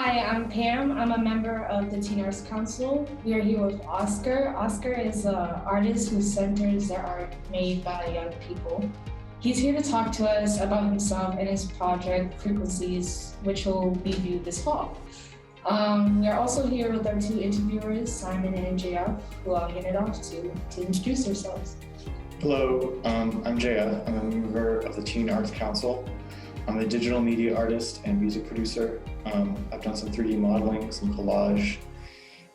Hi, I'm Pam. I'm a member of the Teen Arts Council. We are here with Oscar. Oscar is an artist who centers their art made by young people. He's here to talk to us about himself and his project, Frequencies, which will be viewed this fall. We are also here with our two interviewers, Simon and JF, who I'll hand it off to introduce themselves. Hello, I'm Jaya. I'm a member of the Teen Arts Council. I'm a digital media artist and music producer. I've done some 3D modeling, some collage,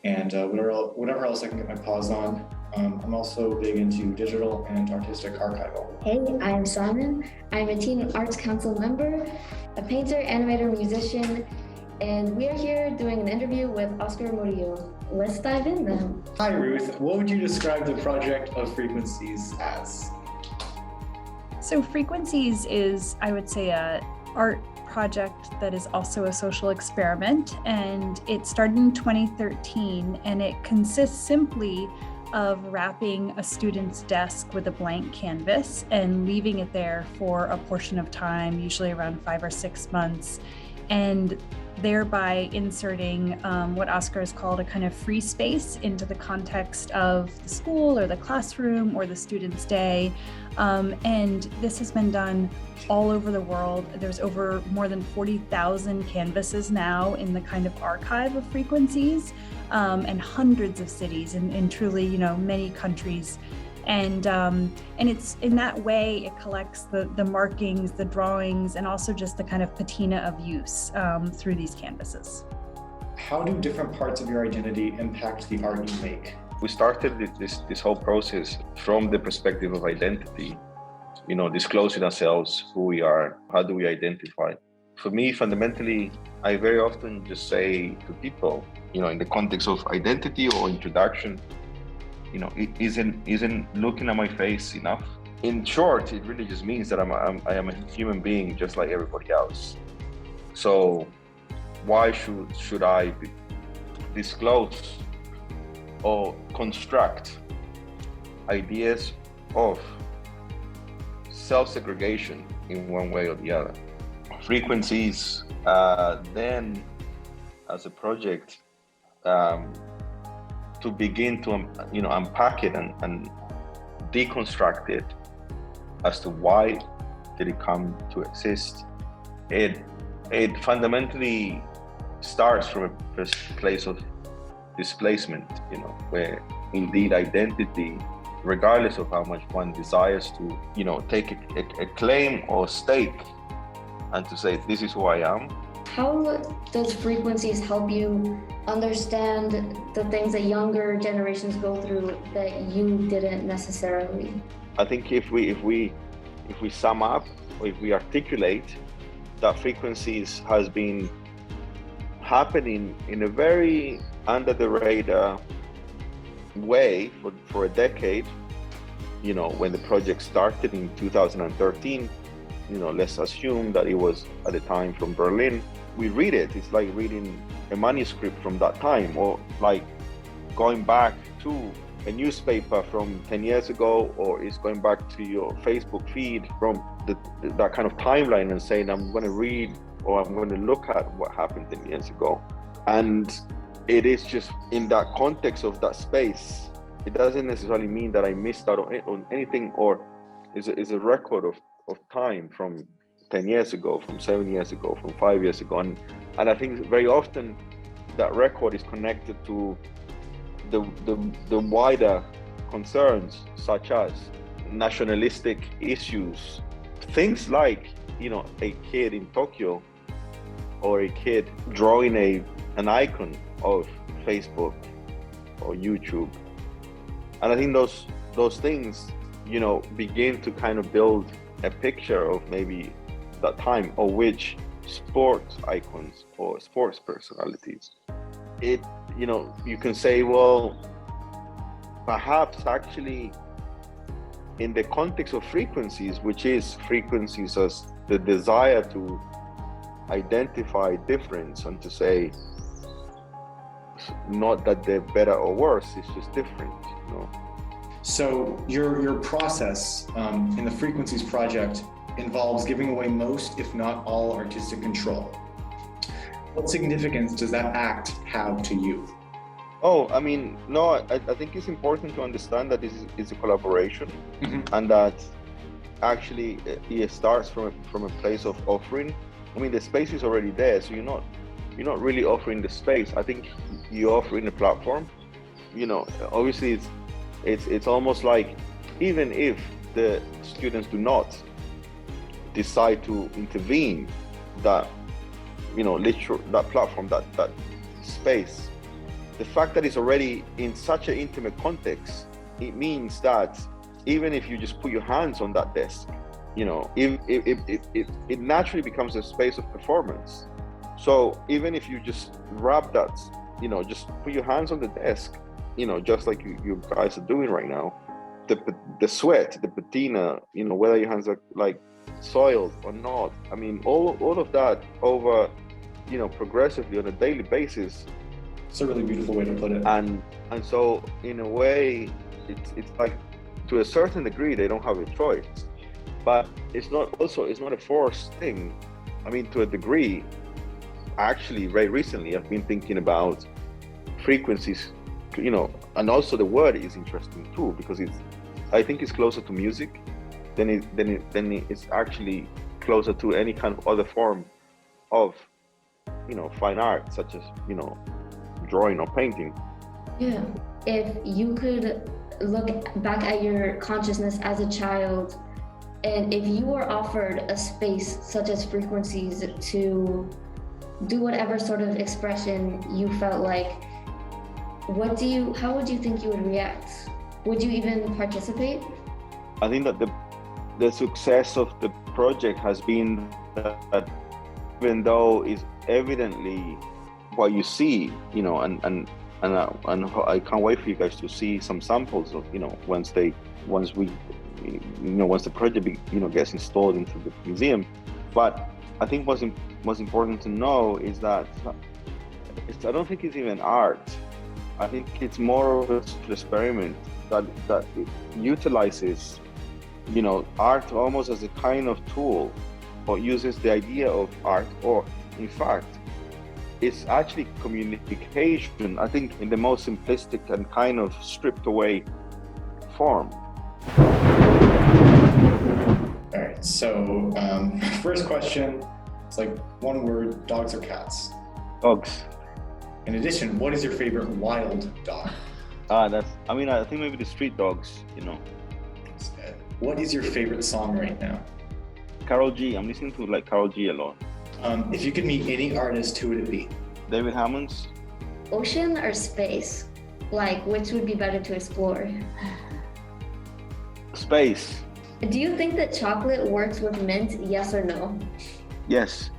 and whatever else I can get my paws on. I'm also big into digital and artistic archival. Hey, I'm Simon. I'm a Teen Arts Council member, a painter, animator, musician, and we are here doing an interview with Oscar Murillo. Let's dive in then. Hi Ruth, what would you describe the project of Frequencies as? So Frequencies is, I would say, a art project that is also a social experiment, and it started in 2013, and it consists simply of wrapping a student's desk with a blank canvas and leaving it there for a portion of time, usually around 5 or 6 months, and thereby inserting what Oscar has called a kind of free space into the context of the school or the classroom or the student's day. And this has been done all over the world. There's over more than 40,000 canvases now in the kind of archive of Frequencies, and hundreds of cities in truly, many countries. And it's in that way it collects the markings, the drawings, and also just the kind of patina of use through these canvases. How do different parts of your identity impact the art you make? We started this whole process from the perspective of identity, disclosing ourselves, who we are, how do we identify. For me, fundamentally, I very often just say to people, in the context of identity or introduction, it isn't looking at my face enough. In short, it really just means that I am a human being just like everybody else. So why should I disclose or construct ideas of self-segregation in one way or the other? Frequencies, then as a project, to begin to unpack it and deconstruct it as to why did it come to exist. It fundamentally starts from a place of displacement, where indeed identity, regardless of how much one desires to, take a claim or stake and to say, this is who I am. How does Frequencies help you understand the things that younger generations go through that you didn't necessarily? I think if we sum up, or if we articulate that Frequencies has been happening in a very under the radar way for a decade, when the project started in 2013, let's assume that it was at the time from Berlin. We read it, it's like reading a manuscript from that time, or like going back to a newspaper from 10 years ago, or it's going back to your Facebook feed from that kind of timeline and saying, I'm going to read or I'm going to look at what happened 10 years ago. And it is just in that context of that space. It doesn't necessarily mean that I missed out on anything, or is a record of time from 10 years ago, from 7 years ago, from 5 years ago. And I think very often that record is connected to the wider concerns, such as nationalistic issues. Things like, a kid in Tokyo or a kid drawing an icon of Facebook or YouTube. And I think those things, begin to kind of build a picture of maybe that time, or which sports icons or sports personalities. You can say, well, perhaps actually in the context of Frequencies, which is Frequencies as the desire to identify difference and to say, not that they're better or worse, it's just different, So your process in the Frequencies project involves giving away most, if not all, artistic control. What significance does that act have to you? Oh, I mean, no, I think it's important to understand that this is a collaboration, Mm-hmm. and that actually it starts from a place of offering. I mean, the space is already there, so you're not really offering the space. I think you're offering a platform. Obviously it's almost like, even if the students do not decide to intervene, that that platform, that space, the fact that it's already in such an intimate context, it means that even if you just put your hands on that desk, it naturally becomes a space of performance. So even if you just wrap that, just put your hands on the desk, just like you guys are doing right now, the sweat, the patina, whether your hands are like soiled or not, I mean, all of that over, progressively on a daily basis. It's a really beautiful way to put it. And so in a way, it's like, to a certain degree, they don't have a choice, but it's not a forced thing. I mean, to a degree, actually, very recently, I've been thinking about frequencies, and also the word is interesting too, because I think it's closer to music than it's actually closer to any kind of other form of, fine art, such as, drawing or painting. Yeah. If you could look back at your consciousness as a child, and if you were offered a space such as frequencies to do whatever sort of expression you felt like, how would you think you would react? Would you even participate? I think that the success of the project has been that, even though it's evidently what you see, and I can't wait for you guys to see some samples of, once the project gets installed into the museum. But I think what's important to know is that I don't think it's even art. I think it's more of an experiment that it utilizes, art almost as a kind of tool, or uses the idea of art, or in fact, it's actually communication, I think, in the most simplistic and kind of stripped away form. All right, so first question, it's like one word: dogs or cats? Dogs. In addition, what is your favorite wild dog? I think maybe the street dogs, What is your favorite song right now? Karol G. I'm listening to Karol G a lot. If you could meet any artist, who would it be? David Hammonds. Ocean or space? Which would be better to explore? Space. Do you think that chocolate works with mint, yes or no? Yes.